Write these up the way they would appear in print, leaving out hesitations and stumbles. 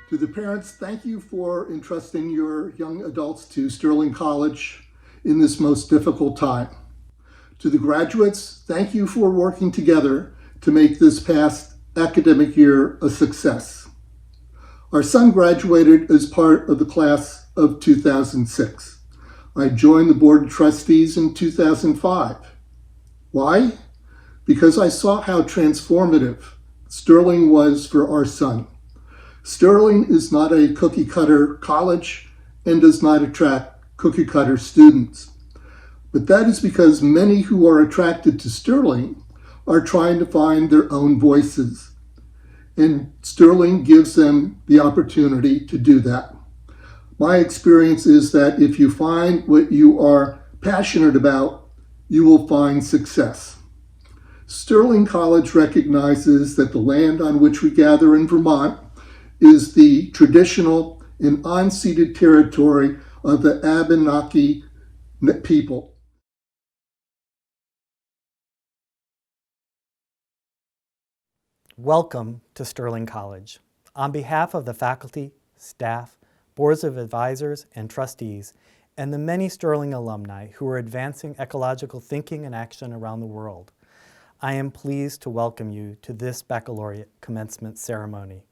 To the parents, thank you for entrusting your young adults to Sterling College in this most difficult time. To the graduates, thank you for working together to make this past academic year a success. Our son graduated as part of the class of 2006. I joined the Board of Trustees in 2005. Why? Because I saw how transformative Sterling was for our son. Sterling is not a cookie-cutter college and does not attract cookie-cutter students. But that is because many who are attracted to Sterling are trying to find their own voices. And Sterling gives them the opportunity to do that. My experience is that if you find what you are passionate about, you will find success. Sterling College recognizes that the land on which we gather in Vermont is the traditional and unceded territory of the Abenaki people. Welcome to Sterling College. On behalf of the faculty, staff, boards of advisors, and trustees, and the many Sterling alumni who are advancing ecological thinking and action around the world, I am pleased to welcome you to this baccalaureate commencement ceremony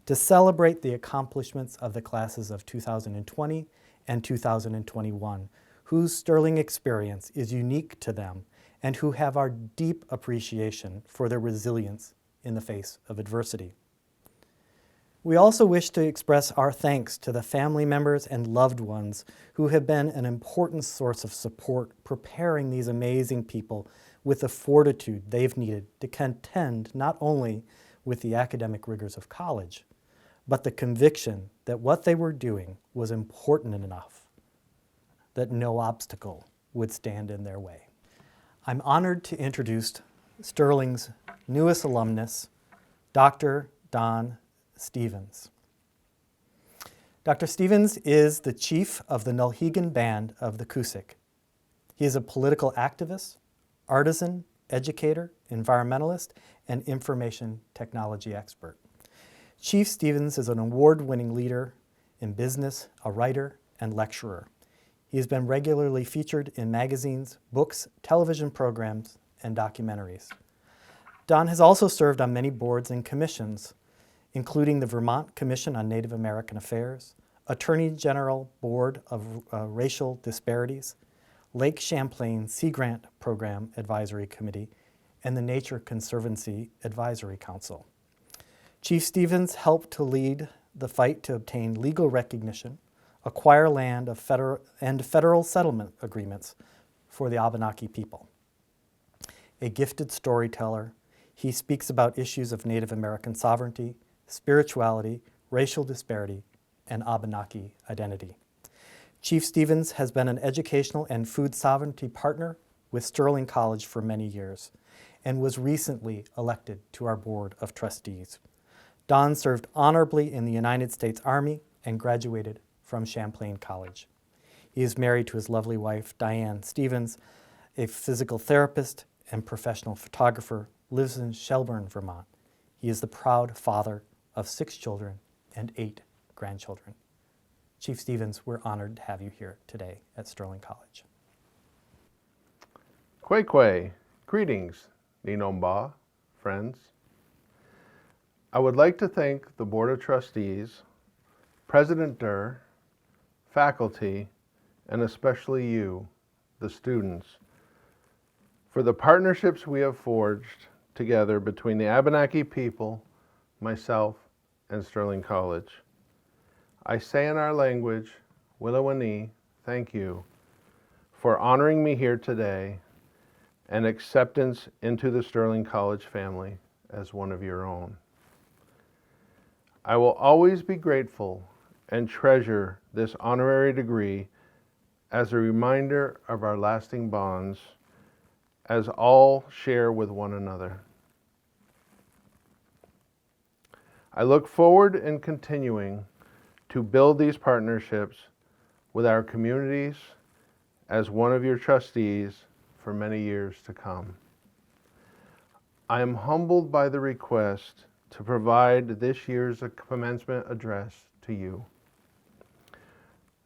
to celebrate the accomplishments of the classes of 2020 and 2021, whose Sterling experience is unique to them and who have our deep appreciation for their resilience in the face of adversity. We also wish to express our thanks to the family members and loved ones who have been an important source of support preparing these amazing people with the fortitude they've needed to contend not only with the academic rigors of college, but the conviction that what they were doing was important enough that no obstacle would stand in their way. I'm honored to introduce Sterling's newest alumnus, Dr. Don Stevens. Dr. Stevens is the chief of the Nulhegan Band of the Coosac. He is a political activist, artisan, educator, environmentalist, and information technology expert. Chief Stevens is an award-winning leader in business, a writer, and lecturer. He has been regularly featured in magazines, books, television programs, and documentaries. Don has also served on many boards and commissions, including the Vermont Commission on Native American Affairs, Attorney General Board of Racial Disparities, Lake Champlain Sea Grant Program Advisory Committee, and the Nature Conservancy Advisory Council. Chief Stevens helped to lead the fight to obtain legal recognition, acquire land of federal settlement agreements for the Abenaki people. A gifted storyteller, he speaks about issues of Native American sovereignty, spirituality, racial disparity, and Abenaki identity. Chief Stevens has been an educational and food sovereignty partner with Sterling College for many years and was recently elected to our Board of Trustees. Don served honorably in the United States Army and graduated from Champlain College. He is married to his lovely wife, Diane Stevens, a physical therapist and professional photographer, lives in Shelburne, Vermont. He is the proud father of 6 children and 8 grandchildren. Chief Stevens, we're honored to have you here today at Sterling College. Kwekwe, greetings, Ninomba, friends. I would like to thank the Board of Trustees, President Durr, faculty, and especially you, the students, for the partnerships we have forged together between the Abenaki people, myself, and Sterling College. I say in our language, Willawani, thank you for honoring me here today and acceptance into the Sterling College family as one of your own. I will always be grateful and treasure this honorary degree as a reminder of our lasting bonds as all share with one another. I look forward in continuing to build these partnerships with our communities as one of your trustees for many years to come. I am humbled by the request to provide this year's commencement address to you.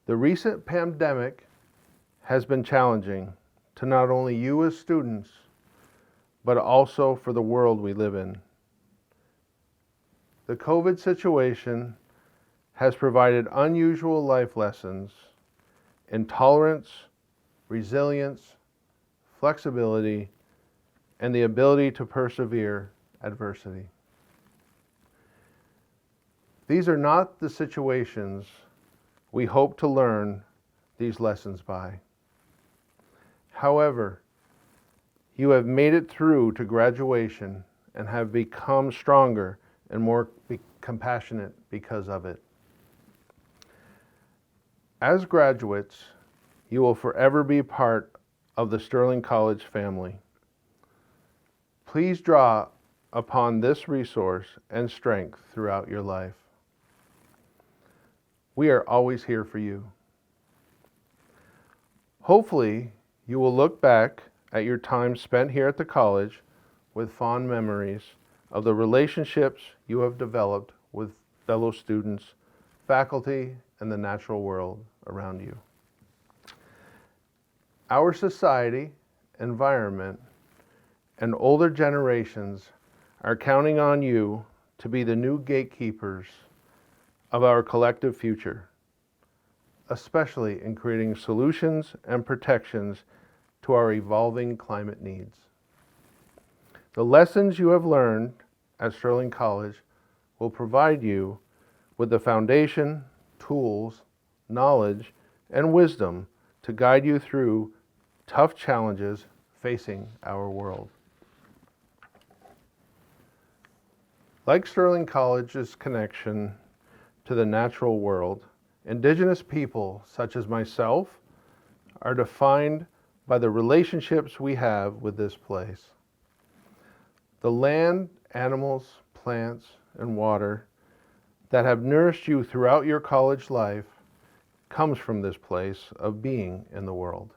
The recent pandemic has been challenging to not only you as students, but also for the world we live in. The COVID situation has provided unusual life lessons in tolerance, resilience, flexibility, and the ability to persevere adversity. These are not the situations we hope to learn these lessons by. However, you have made it through to graduation and have become stronger and more compassionate because of it. As graduates, you will forever be part of the Sterling College family. Please draw upon this resource and strength throughout your life. We are always here for you. Hopefully, you will look back at your time spent here at the college with fond memories of the relationships you have developed with fellow students, faculty, and the natural world around you. Our society, environment, and older generations are counting on you to be the new gatekeepers of our collective future, especially in creating solutions and protections to our evolving climate needs. The lessons you have learned at Sterling College will provide you with the foundation, tools, knowledge, and wisdom to guide you through tough challenges facing our world. Like Sterling College's connection to the natural world, Indigenous people such as myself are defined by the relationships we have with this place. The land, animals, plants, and water that have nourished you throughout your college life comes from this place of being in the world.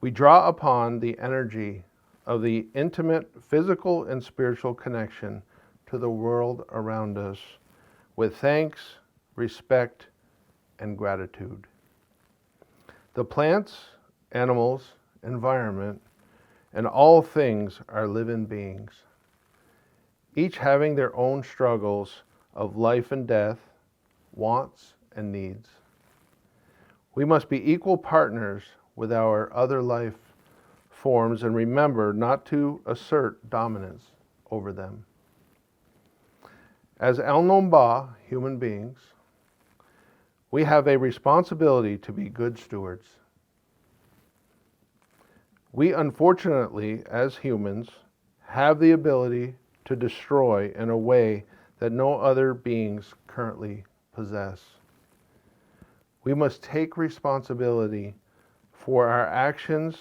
We draw upon the energy of the intimate physical and spiritual connection to the world around us with thanks, respect, and gratitude. The plants, animals, environment, and all things are living beings, each having their own struggles of life and death, wants and needs. We must be equal partners with our other life forms and remember not to assert dominance over them. As Elnomba human beings, we have a responsibility to be good stewards. We unfortunately, as humans, have the ability to destroy in a way that no other beings currently possess. We must take responsibility for our actions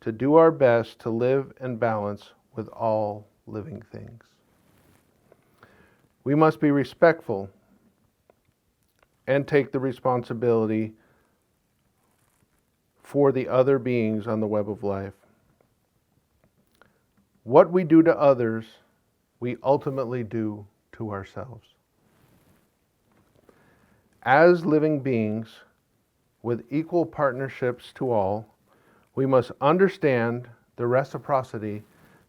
to do our best to live in balance with all living things. We must be respectful and take the responsibility for the other beings on the web of life. What we do to others, we ultimately do to ourselves. As living beings with equal partnerships to all, we must understand the reciprocity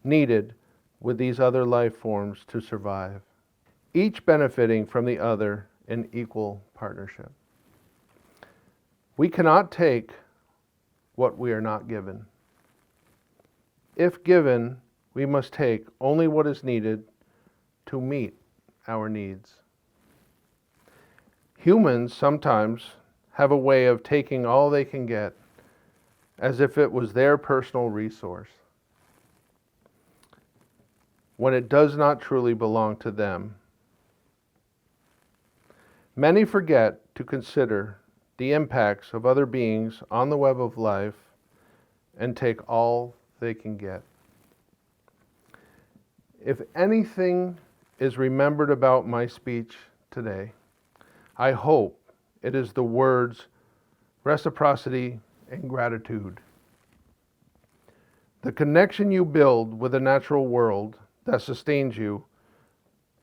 needed with these other life forms to survive, each benefiting from the other in equal partnership. We cannot take what we are not given. If given, we must take only what is needed to meet our needs. Humans sometimes have a way of taking all they can get as if it was their personal resource, when it does not truly belong to them. Many forget to consider the impacts of other beings on the web of life and take all they can get. If anything is remembered about my speech today, I hope it is the words reciprocity and gratitude. The connection you build with the natural world that sustains you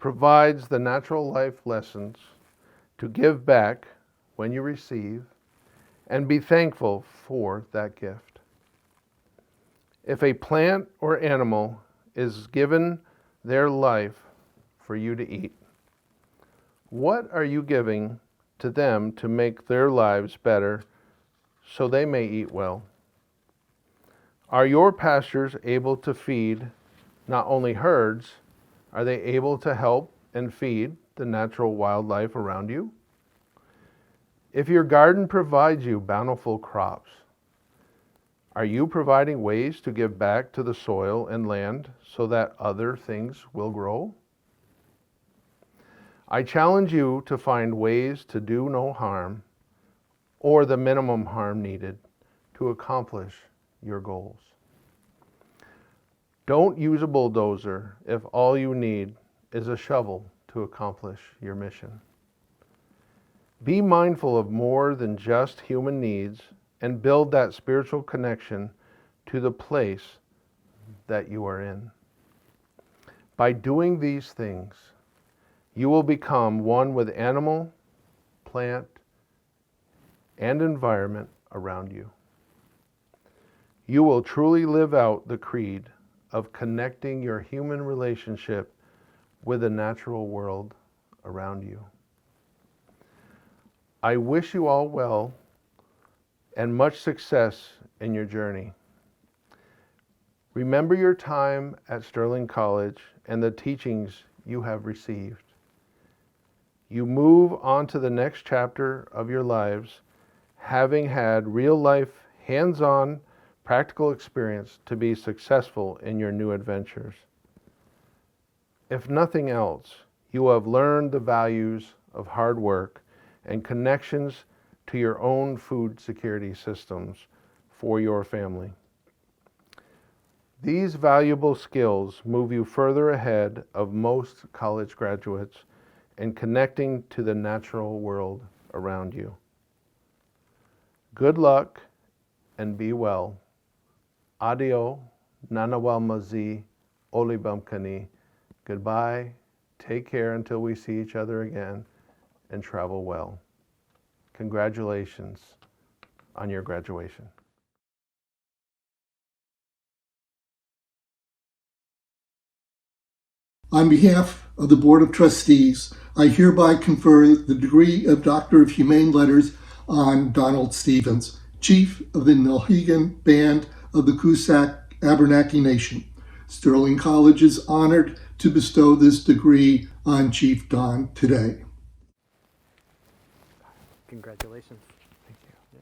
provides the natural life lessons to give back when you receive and be thankful for that gift. If a plant or animal is given their life for you to eat, what are you giving to them to make their lives better so they may eat well? Are your pastures able to feed not only herds, are they able to help and feed the natural wildlife around you? If your garden provides you bountiful crops, are you providing ways to give back to the soil and land so that other things will grow? I challenge you to find ways to do no harm or the minimum harm needed to accomplish your goals. Don't use a bulldozer if all you need is a shovel to accomplish your mission. Be mindful of more than just human needs and build that spiritual connection to the place that you are in. By doing these things, you will become one with animal, plant, and environment around you. You will truly live out the creed of connecting your human relationship with the natural world around you. I wish you all well and much success in your journey. Remember your time at Sterling College and the teachings you have received. You move on to the next chapter of your lives, having had real-life, hands-on, practical experience to be successful in your new adventures. If nothing else, you have learned the values of hard work and connections to your own food security systems for your family. These valuable skills move you further ahead of most college graduates in connecting to the natural world around you. Good luck and be well. Adio, nanawal mazi, olibamkani. Goodbye, take care until we see each other again, and travel well. Congratulations on your graduation. On behalf of the Board of Trustees, I hereby confer the degree of Doctor of Humane Letters on Donald Stevens, Chief of the Nulhegan Band of the Coosac Abenaki Nation. Sterling College is honored to bestow this degree on Chief Don today. Congratulations. Thank you.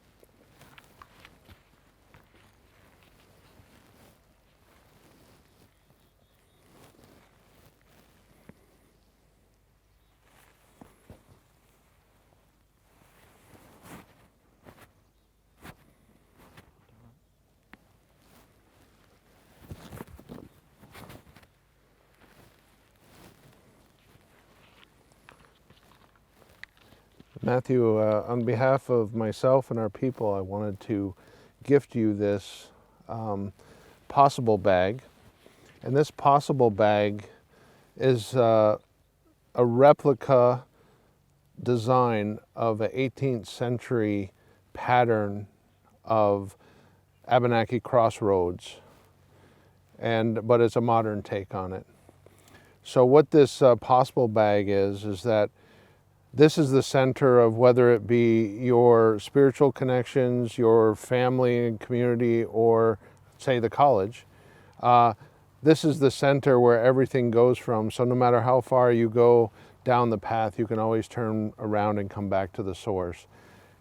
Matthew, on behalf of myself and our people, I wanted to gift you this possible bag. And this possible bag is a replica design of an 18th century pattern of Abenaki crossroads, but it's a modern take on it. So what this possible bag is that this is the center of whether it be your spiritual connections, your family and community, or say the college. This is the center where everything goes from. So no matter how far you go down the path, you can always turn around and come back to the source.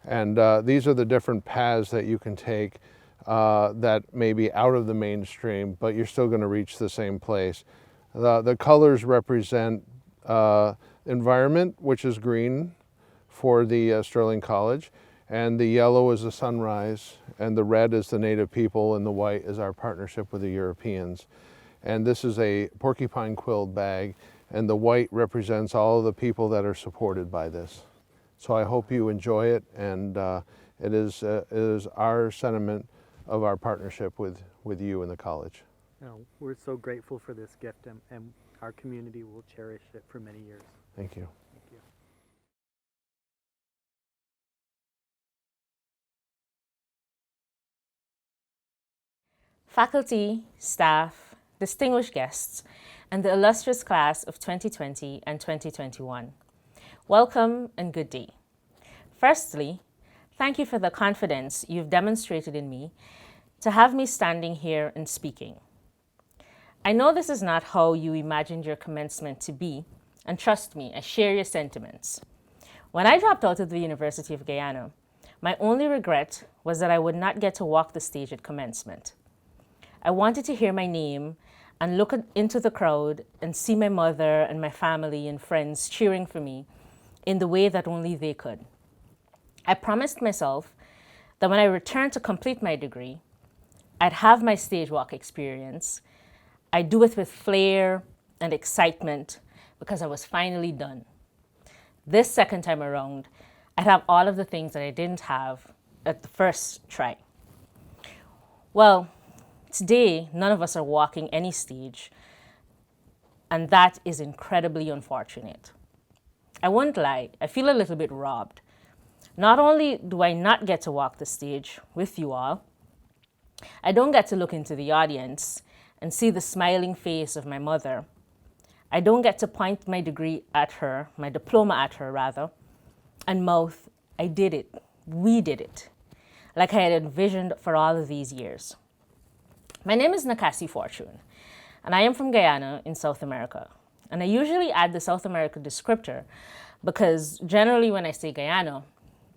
And these are the different paths that you can take that may be out of the mainstream, but you're still going to reach the same place. The colors represent environment, which is green for the Sterling College, and the yellow is the sunrise, and the red is the native people, and the white is our partnership with the Europeans. And this is a porcupine quilled bag, and the white represents all of the people that are supported by this. So I hope you enjoy it, and it is our sentiment of our partnership with you and the college. No, we're so grateful for this gift, and Our community will cherish it for many years. Thank you. Thank you. Faculty, staff, distinguished guests, and the illustrious class of 2020 and 2021. Welcome and good day. Firstly, thank you for the confidence you've demonstrated in me to have me standing here and speaking. I know this is not how you imagined your commencement to be, and trust me, I share your sentiments. When I dropped out of the University of Guyana, my only regret was that I would not get to walk the stage at commencement. I wanted to hear my name and look into the crowd and see my mother and my family and friends cheering for me in the way that only they could. I promised myself that when I returned to complete my degree, I'd have my stage walk experience. I'd do it with flair and excitement because I was finally done. This second time around, I'd have all of the things that I didn't have at the first try. Well, today, none of us are walking any stage, and that is incredibly unfortunate. I won't lie, I feel a little bit robbed. Not only do I not get to walk the stage with you all, I don't get to look into the audience and see the smiling face of my mother. I don't get to point my degree at her, my diploma at her rather, and mouth, I did it, we did it, like I had envisioned for all of these years. My name is Nakasi Fortune, and I am from Guyana in South America. And I usually add the South America descriptor because generally when I say Guyana,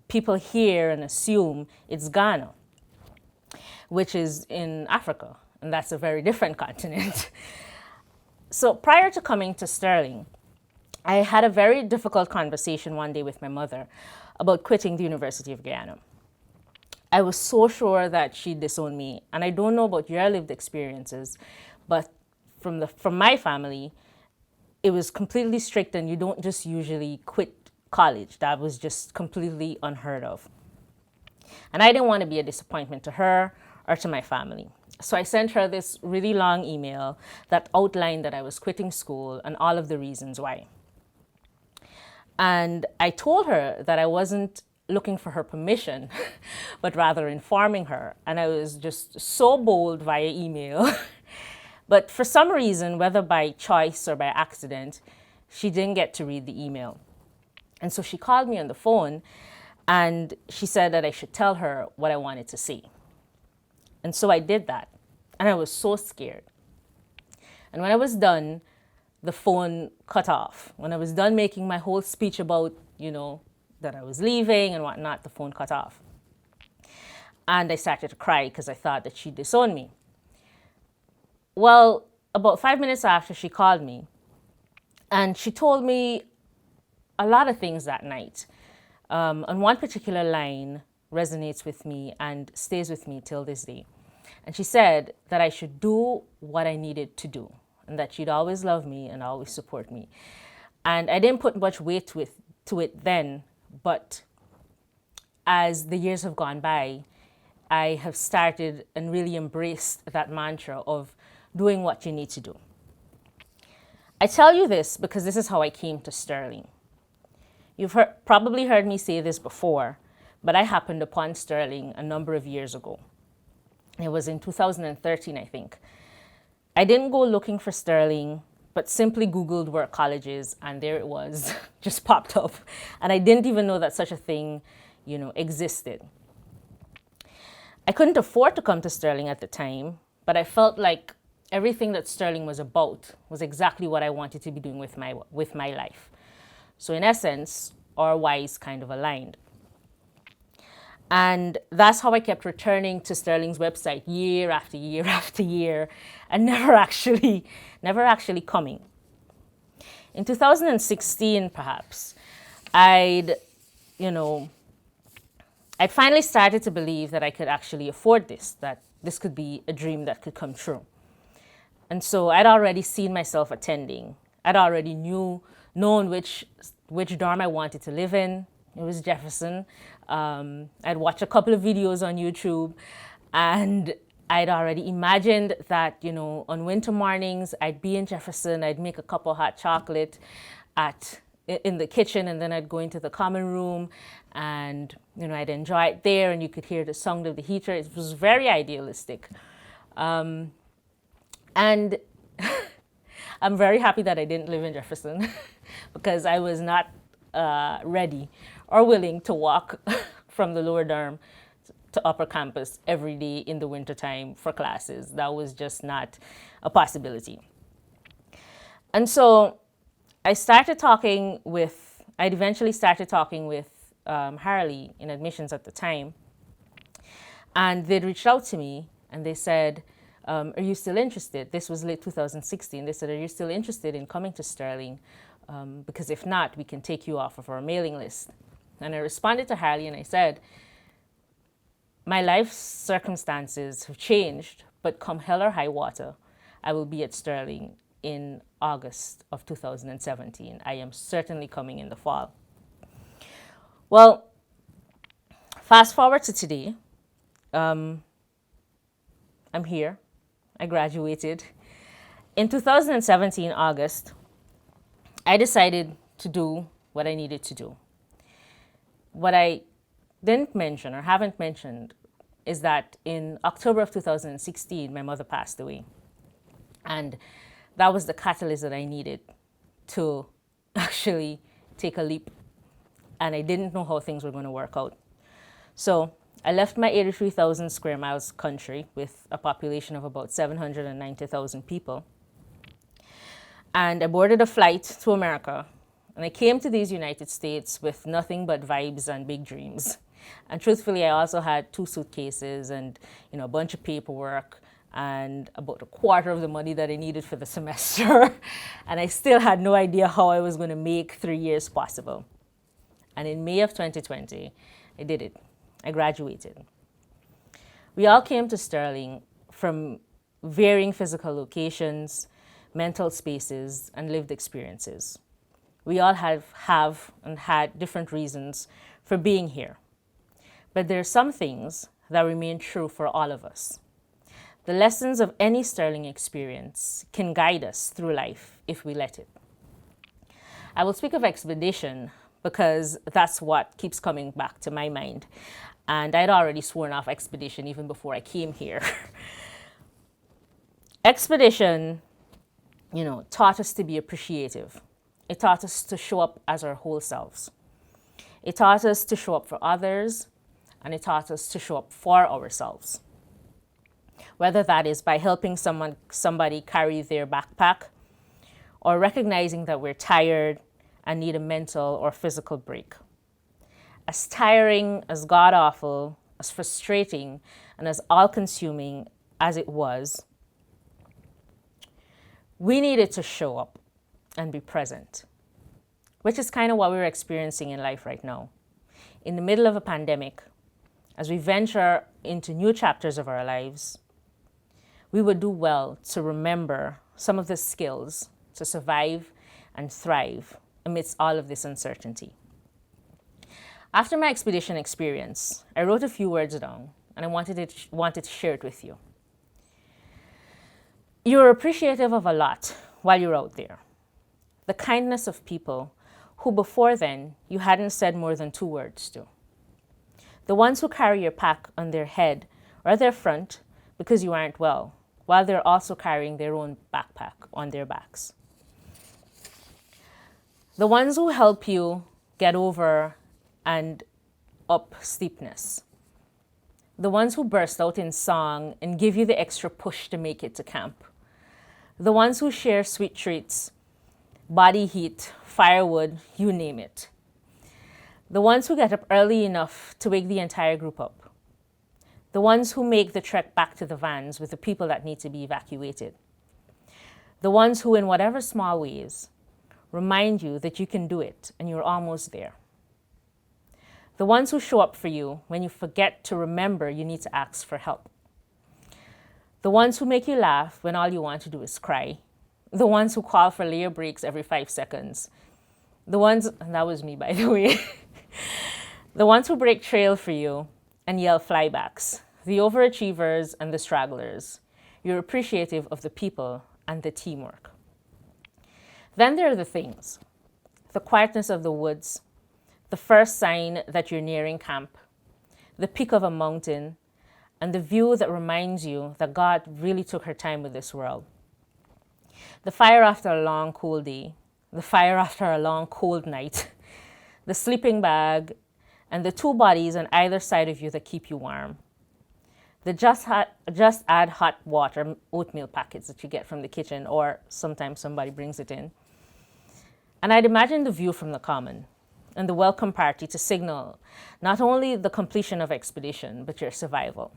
people hear and assume it's Ghana, which is in Africa, and that's a very different continent. So prior to coming to Sterling, I had a very difficult conversation one day with my mother about quitting the University of Guyana. I was so sure that she'd disown me, and I don't know about your lived experiences, but from my family, it was completely strict, and you don't just usually quit college. That was just completely unheard of. And I didn't want to be a disappointment to her or to my family. So I sent her this really long email that outlined that I was quitting school and all of the reasons why. And I told her that I wasn't looking for her permission, but rather informing her. And I was just so bold via email. But for some reason, whether by choice or by accident, she didn't get to read the email. And so she called me on the phone and she said that I should tell her what I wanted to say. And so I did that. And I was so scared. And when I was done, the phone cut off. When I was done making my whole speech about, that I was leaving and whatnot, the phone cut off. And I started to cry because I thought that she disowned me. Well, about 5 minutes after, she called me and she told me a lot of things that night. And one particular line resonates with me and stays with me till this day. And she said that I should do what I needed to do and that she'd always love me and always support me. And I didn't put much weight to it then, but as the years have gone by, I have started and really embraced that mantra of doing what you need to do. I tell you this because this is how I came to Sterling. You've probably heard me say this before, but I happened upon Sterling a number of years ago. It was in 2013, I think. I didn't go looking for Sterling, but simply Googled where college is, and there it was, just popped up. And I didn't even know that such a thing, existed. I couldn't afford to come to Sterling at the time, but I felt like everything that Sterling was about was exactly what I wanted to be doing with my life. So in essence, our whys kind of aligned. And that's how I kept returning to Sterling's website year after year after year and never actually coming. In 2016, perhaps, I'd finally started to believe that I could actually afford this, that this could be a dream that could come true. And so I'd already seen myself attending. I'd already known which dorm I wanted to live in. It was Jefferson. I'd watched a couple of videos on YouTube, and I'd already imagined that, on winter mornings, I'd be in Jefferson, I'd make a cup of hot chocolate in the kitchen, and then I'd go into the common room and, I'd enjoy it there, and you could hear the sound of the heater. It was very idealistic. And I'm very happy that I didn't live in Jefferson because I was not ready or willing to walk from the lower dorm to upper campus every day in the wintertime for classes. That was just not a possibility. And so I'd eventually started talking with Harley in admissions at the time. And they'd reached out to me and they said, are you still interested? This was late 2016. They said, are you still interested in coming to Sterling? Because if not, we can take you off of our mailing list. And I responded to Harley and I said, my life circumstances have changed, but come hell or high water, I will be at Sterling in August of 2017. I am certainly coming in the fall. Well, fast forward to today. I'm here. I graduated. In 2017, August, I decided to do what I needed to do. What I didn't mention or haven't mentioned is that in October of 2016, my mother passed away. And that was the catalyst that I needed to actually take a leap. And I didn't know how things were going to work out. So I left my 83,000 square miles country with a population of about 790,000 people. And I boarded a flight to America. And I came to these United States with nothing but vibes and big dreams. And truthfully, I also had 2 suitcases and, a bunch of paperwork and about a quarter of the money that I needed for the semester. And I still had no idea how I was going to make 3 years possible. And in May of 2020, I did it. I graduated. We all came to Sterling from varying physical locations, mental spaces, and lived experiences. We all have and had different reasons for being here. But there are some things that remain true for all of us. The lessons of any Sterling experience can guide us through life if we let it. I will speak of expedition because that's what keeps coming back to my mind. And I'd already sworn off expedition even before I came here. Expedition, taught us to be appreciative. It taught us to show up as our whole selves. It taught us to show up for others, and it taught us to show up for ourselves. Whether that is by helping somebody carry their backpack, or recognizing that we're tired and need a mental or physical break. As tiring, as god-awful, as frustrating, and as all-consuming as it was, we needed to show up and be present, which is kind of what we're experiencing in life right now. In the middle of a pandemic, as we venture into new chapters of our lives, we would do well to remember some of the skills to survive and thrive amidst all of this uncertainty. After my expedition experience, I wrote a few words down, and I wanted to share it with you. You were appreciative of a lot while you were out there. The kindness of people who before then you hadn't said more than 2 words to. The ones who carry your pack on their head or their front because you aren't well, while they're also carrying their own backpack on their backs. The ones who help you get over and up steepness. The ones who burst out in song and give you the extra push to make it to camp. The ones who share sweet treats, body heat, firewood, you name it. The ones who get up early enough to wake the entire group up. The ones who make the trek back to the vans with the people that need to be evacuated. The ones who, in whatever small ways, remind you that you can do it and you're almost there. The ones who show up for you when you forget to remember you need to ask for help. The ones who make you laugh when all you want to do is cry. The ones who call for layer breaks every 5 seconds. The ones, and that was me by the way, the ones who break trail for you and yell flybacks. the overachievers and the stragglers. You're appreciative of the people and the teamwork. Then there are the things, the quietness of the woods, the first sign that you're nearing camp, the peak of a mountain, and the view that reminds you that God really took her time with this world. The fire after a long, cold day, the fire after a long, cold night, the sleeping bag, and the two bodies on either side of you that keep you warm. The just add hot water oatmeal packets that you get from the kitchen, or sometimes somebody brings it in. And I'd imagine the view from the common and the welcome party to signal not only the completion of expedition, but your survival.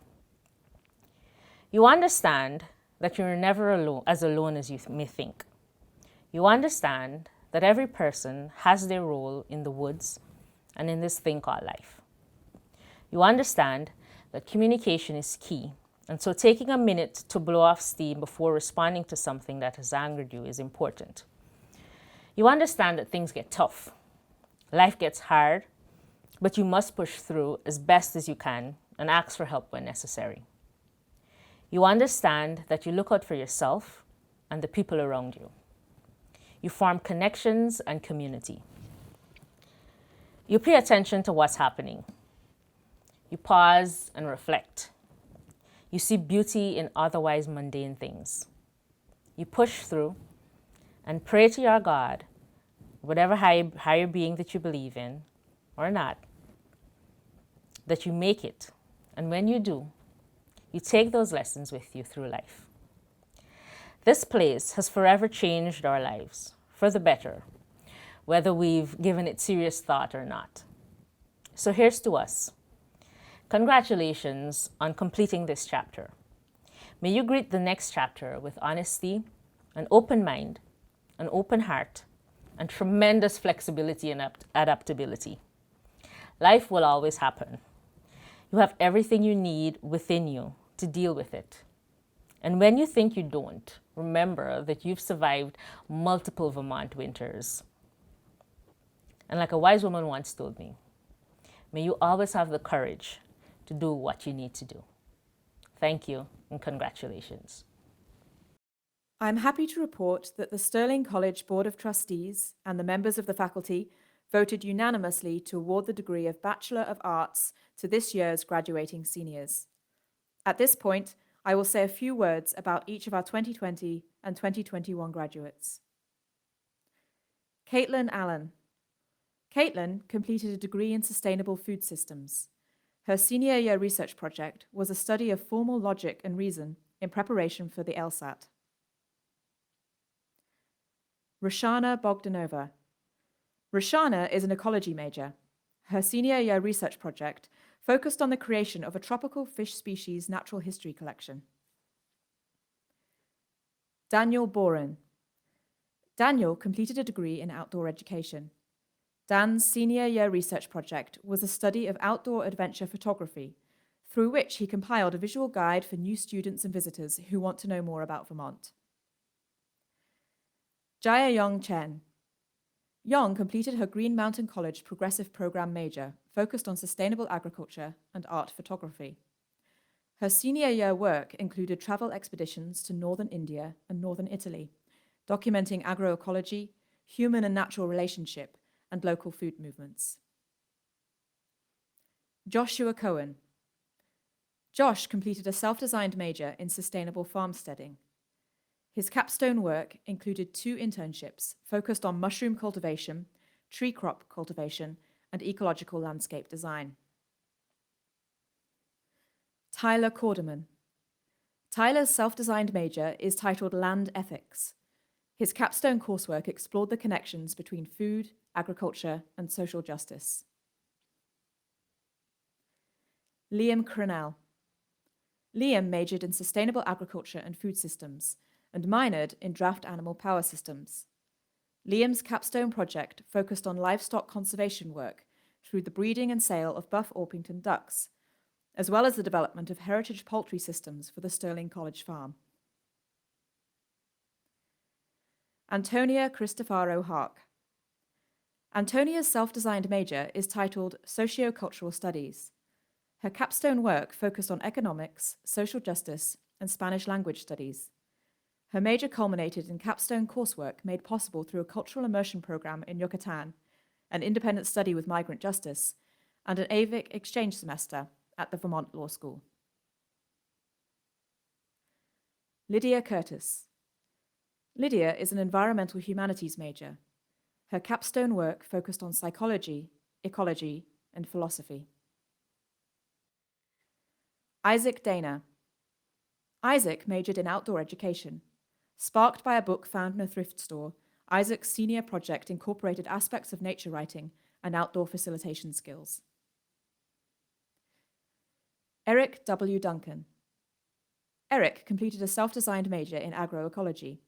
You understand that you're never alone as you may think. You understand that every person has their role in the woods and in this thing called life. You understand that communication is key, and so taking a minute to blow off steam before responding to something that has angered you is important. You understand that things get tough, life gets hard, but you must push through as best as you can and ask for help when necessary. You understand that you look out for yourself and the people around you. You form connections and community. You pay attention to what's happening. You pause and reflect. You see beauty in otherwise mundane things. You push through and pray to your God, whatever higher being that you believe in or not, that you make it. And when you do, you take those lessons with you through life. This place has forever changed our lives for the better, whether we've given it serious thought or not. So here's to us. Congratulations on completing this chapter. May you greet the next chapter with honesty, an open mind, an open heart, and tremendous flexibility and adaptability. Life will always happen. You have everything you need within you to deal with it. And when you think you don't, remember that you've survived multiple Vermont winters. And like a wise woman once told me, may you always have the courage to do what you need to do. Thank you and congratulations. I'm happy to report that the Sterling College Board of Trustees and the members of the faculty voted unanimously to award the degree of Bachelor of Arts to this year's graduating seniors. At this point, I will say a few words about each of our 2020 and 2021 graduates. Caitlin Allen. Caitlin completed a degree in Sustainable Food Systems. Her senior year research project was a study of formal logic and reason in preparation for the LSAT. Roshana Bogdanova. Roshana is an ecology major. Her senior year research project focused on the creation of a tropical fish species natural history collection. Daniel Boren. Daniel completed a degree in outdoor education. Dan's senior year research project was a study of outdoor adventure photography, through which he compiled a visual guide for new students and visitors who want to know more about Vermont. Jaya Yang Chen. Yang completed her Green Mountain College Progressive Program major, focused on sustainable agriculture and art photography. Her senior year work included travel expeditions to northern India and northern Italy, documenting agroecology, human and natural relationship, and local food movements. Joshua Cohen. Josh completed a self-designed major in sustainable farmsteading. His capstone work included 2 internships focused on mushroom cultivation, tree crop cultivation, and ecological landscape design. Tyler Corderman. Tyler's self-designed major is titled Land Ethics. His capstone coursework explored the connections between food, agriculture, and social justice. Liam Cronell. Liam majored in sustainable agriculture and food systems and minored in draft animal power systems. Liam's capstone project focused on livestock conservation work through the breeding and sale of buff Orpington ducks, as well as the development of heritage poultry systems for the Sterling College farm. Antonia Cristofaro Hark. Antonia's self-designed major is titled Sociocultural Studies. Her capstone work focused on economics, social justice, and Spanish language studies. Her major culminated in capstone coursework made possible through a cultural immersion program in Yucatan, an independent study with migrant justice, and an AVIC exchange semester at the Vermont Law School. Lydia Curtis. Lydia is an environmental humanities major. Her capstone work focused on psychology, ecology, and philosophy. Isaac Dana. Isaac majored in outdoor education. Sparked by a book found in a thrift store, Isaac's senior project incorporated aspects of nature writing and outdoor facilitation skills. Eric W. Duncan. Eric completed a self-designed major in agroecology.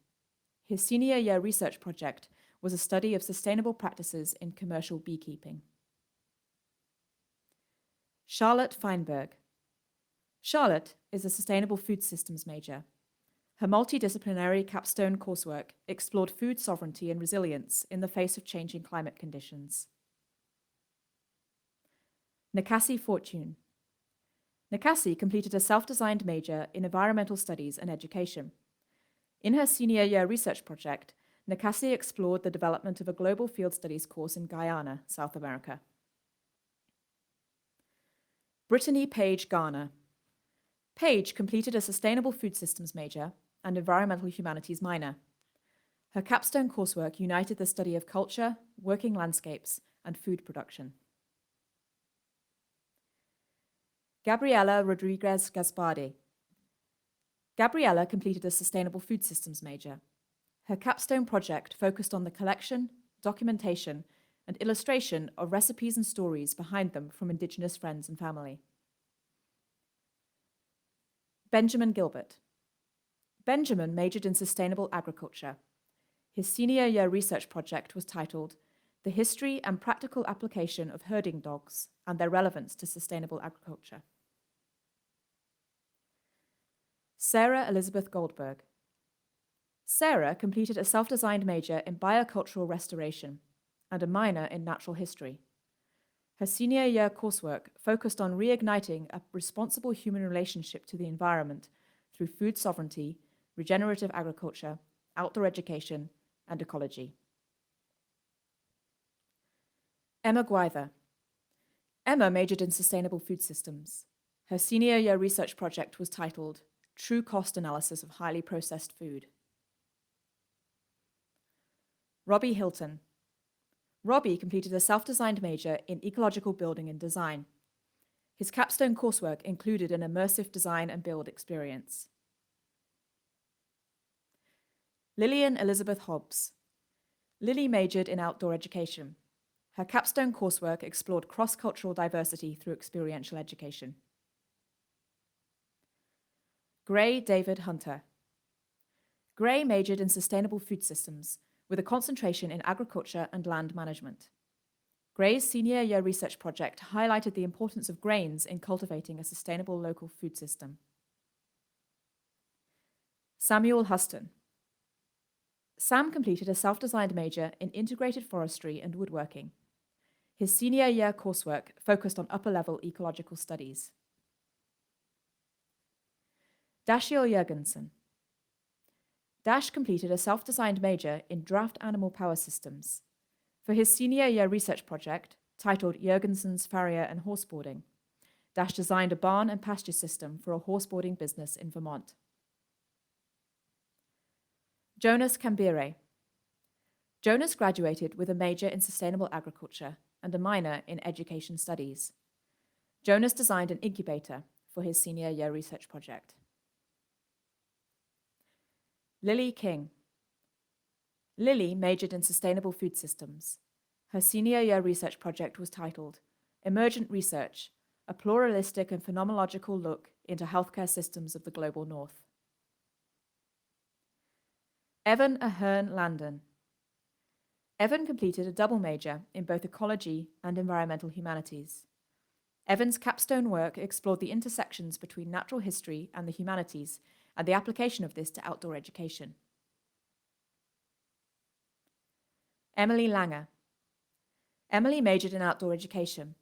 His senior year research project was a study of sustainable practices in commercial beekeeping. Charlotte Feinberg. Charlotte is a sustainable food systems major. Her multidisciplinary capstone coursework explored food sovereignty and resilience in the face of changing climate conditions. Nakasi Fortune. Nakasi completed a self-designed major in environmental studies and education. In her senior year research project, Nakasi explored the development of a global field studies course in Guyana, South America. Brittany Page Garner. Page completed a sustainable food systems major and environmental humanities minor. Her capstone coursework united the study of culture, working landscapes, and food production. Gabriela Rodriguez Gaspardi. Gabriela completed a sustainable food systems major. Her capstone project focused on the collection, documentation, and illustration of recipes and stories behind them from Indigenous friends and family. Benjamin Gilbert. Benjamin majored in sustainable agriculture. His senior year research project was titled The History and Practical Application of Herding Dogs and Their Relevance to Sustainable Agriculture. Sarah Elizabeth Goldberg. Sarah completed a self-designed major in biocultural restoration and a minor in natural history. Her senior year coursework focused on reigniting a responsible human relationship to the environment through food sovereignty, regenerative agriculture, outdoor education, and ecology. Emma Gwyther. Emma majored in sustainable food systems. Her senior year research project was titled True Cost Analysis of Highly Processed Food. Robbie Hilton. Robbie completed a self-designed major in ecological building and design. His capstone coursework included an immersive design and build experience. Lillian Elizabeth Hobbs. Lily majored in outdoor education. Her capstone coursework explored cross-cultural diversity through experiential education. Gray David Hunter. Gray majored in sustainable food systems with a concentration in agriculture and land management. Gray's senior year research project highlighted the importance of grains in cultivating a sustainable local food system. Samuel Huston. Sam completed a self-designed major in integrated forestry and woodworking. His senior year coursework focused on upper-level ecological studies. Dashiell Jurgensen. Dash completed a self-designed major in draft animal power systems. For his senior year research project, titled Jurgensen's Farrier and Horseboarding, Dash designed a barn and pasture system for a horseboarding business in Vermont. Jonas Kambire. Jonas graduated with a major in sustainable agriculture and a minor in education studies. Jonas designed an incubator for his senior year research project. Lily King. Lily majored in sustainable food systems. Her senior year research project was titled Emergent Research, a pluralistic and phenomenological look into healthcare systems of the global north. Evan Ahern Landon. Evan completed a double major in both ecology and environmental humanities. Evan's capstone work explored the intersections between natural history and the humanities and the application of this to outdoor education. Emily Langer. Emily majored in outdoor education.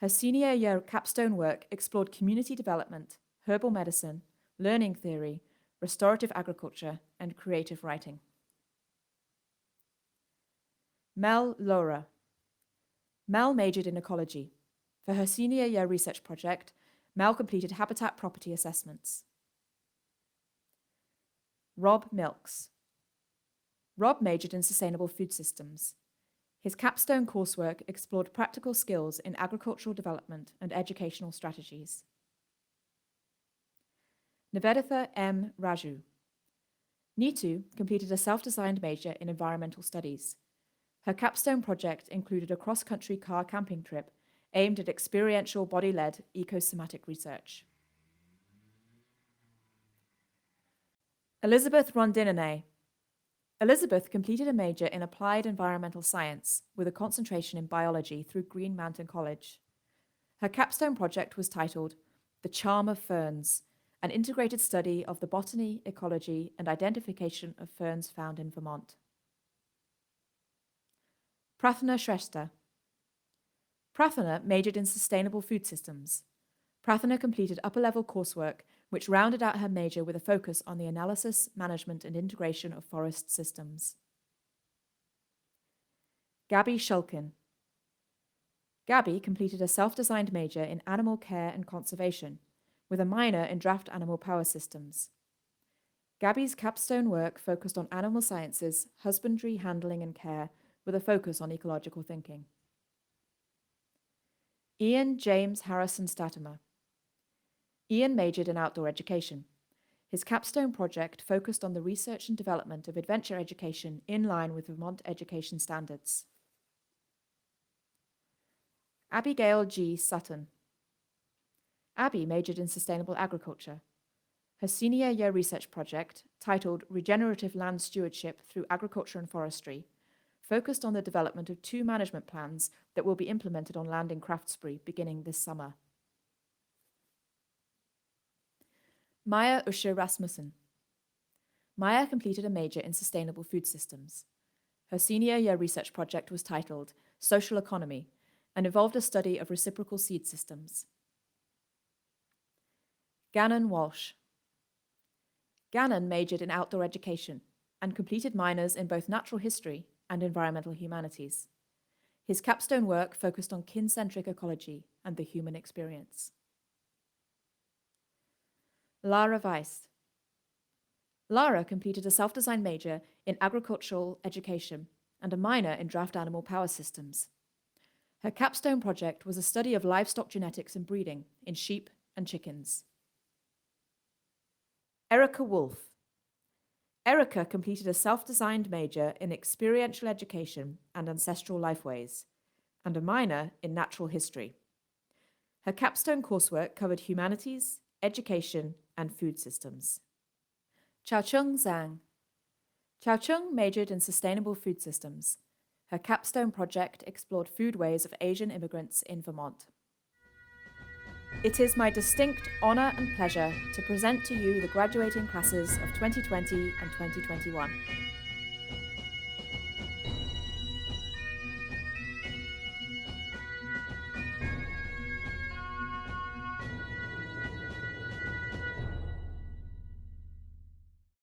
Her senior year capstone work explored community development, herbal medicine, learning theory, restorative agriculture, and creative writing. Mel Laura. Mel majored in ecology. For her senior year research project, Mel completed habitat property assessments. Rob Milks. Rob majored in sustainable food systems. His capstone coursework explored practical skills in agricultural development and educational strategies. Niveditha M. Raju. Neetu completed a self-designed major in environmental studies. Her capstone project included a cross-country car camping trip aimed at experiential body-led ecosomatic research. Elizabeth Rondinene. Elizabeth completed a major in applied environmental science with a concentration in biology through Green Mountain College. Her capstone project was titled The Charm of Ferns, an integrated study of the botany, ecology, and identification of ferns found in Vermont. Prathana Shrestha. Prathana majored in sustainable food systems. Prathana completed upper-level coursework which rounded out her major with a focus on the analysis, management, and integration of forest systems. Gabby Shulkin. Gabby completed a self-designed major in animal care and conservation, with a minor in draft animal power systems. Gabby's capstone work focused on animal sciences, husbandry, handling, and care, with a focus on ecological thinking. Ian James Harrison Statimer. Ian majored in outdoor education. His capstone project focused on the research and development of adventure education in line with Vermont education standards. Abigail G. Sutton. Abby majored in sustainable agriculture. Her senior year research project, titled Regenerative Land Stewardship Through Agriculture and Forestry, focused on the development of 2 management plans that will be implemented on land in Craftsbury beginning this summer. Maya Usha Rasmussen. Maya completed a major in sustainable food systems. Her senior year research project was titled Social Economy and involved a study of reciprocal seed systems. Gannon Walsh. Gannon majored in outdoor education and completed minors in both natural history and environmental humanities. His capstone work focused on kin-centric ecology and the human experience. Lara Weiss. Lara completed a self-designed major in agricultural education and a minor in draft animal power systems. Her capstone project was a study of livestock genetics and breeding in sheep and chickens. Erica Wolff. Erica completed a self-designed major in experiential education and ancestral lifeways, and a minor in natural history. Her capstone coursework covered humanities, education, and food systems. Chao-Chung Zhang. Chao-Chung majored in sustainable food systems. Her capstone project explored foodways of Asian immigrants in Vermont. It is my distinct honor and pleasure to present to you the graduating classes of 2020 and 2021.